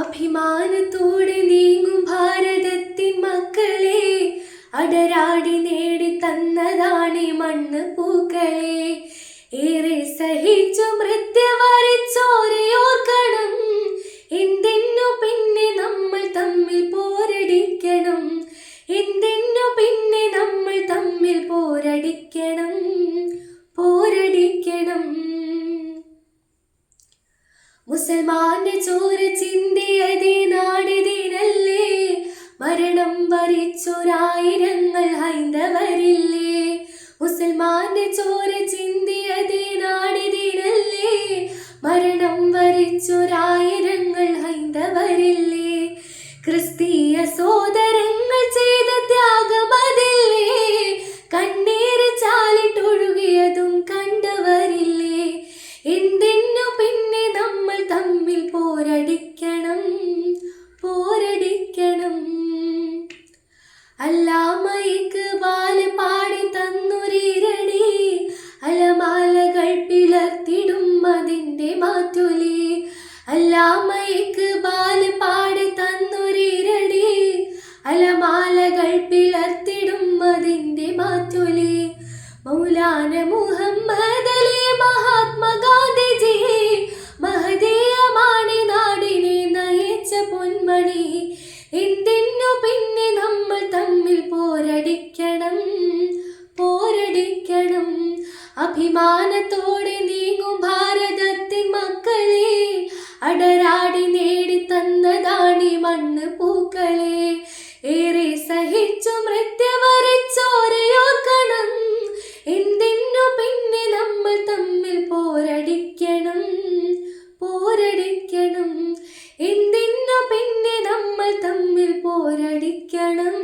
അഭിമാനത്തോടെ നീങ്ങും ഭാരതത്തിൻ മക്കളെ, അടരാടി നേടി തന്നതാണീ മണ്ണ് പൂക്കളെ. ഏറെ സഹിച്ചു മൃത്യുവരിച്ചോരയോർക്കണം, എന്തിനു പിന്നെ നമ്മൾ തമ്മിൽ പോരടിക്കണം, എന്തിനു പിന്നെ നമ്മൾ തമ്മിൽ പോരടിക്കണം, പോരടിക്കണം. മുസൽമാന്റെ ചോര ചിന്തിയതേ നാടിതിനല്ലേ, മരണം വരിച്ചൊരായിരങ്ങൾ ഹൈന്ദവരില്ലേ. മുസൽമാന്റെ ചോര ചിന്തിയതേ നാടിതിനല്ലേ, മരണം വരിച്ചൊരായിരങ്ങൾ ഹൈന്ദവരില്ലേ. ക്രിസ്തീയ സോദരങ്ങൾ ചെയ്ത ത്യാഗമതില്ലേ, കണ്ണീര് ചാലിട്ടൊഴുകിയതും കണ്ടവരില്ലേ. എന്തിനു പിന്നെ നമ്മൾ തമ്മിൽ പോരടിക്കണം, പോരടിക്കണം. അല്ലാമ ഇഖ്ബാൽ പാടി തന്നൊരീരടി, അലമാലകൾ പിളർത്തിടും അതിൻ്റെ മാറ്റൊലി. അല്ലാമ ഇഖ്ബാൽ പാടി തന്നൊരീരടി, അലമാലകൾ പിളർത്തിടും അതിൻ്റെ മാറ്റൊലി. മൗലാന മുഹമ്മദ് അലി മഹാത്മാഗാന്ധിജി, മഹദീയമാണ് നാടിനെ നയിച്ച പൊന്മണി. എന്തിനു പിന്നെ നമ്മൾ തമ്മിൽ പോരടിക്കണം, പോരടിക്കണം. അഭിമാനത്തോടെ നീങ്ങും ഭാരതത്തിൻ മക്കളെ, അടരാടി നേടി തന്നതാണീ മണ്ണ് പൂക്കളെ. ഏറെ സഹിച്ചു മൃത്യുവരിച്ചോരയോർക്കണം, എന്തിനു പിന്നെ നമ്മൾ തമ്മിൽ പോരടിക്കണം, പോരടിക്കണം. എന്തിനു പിന്നെ നമ്മൾ തമ്മിൽ പോരടിക്കണം.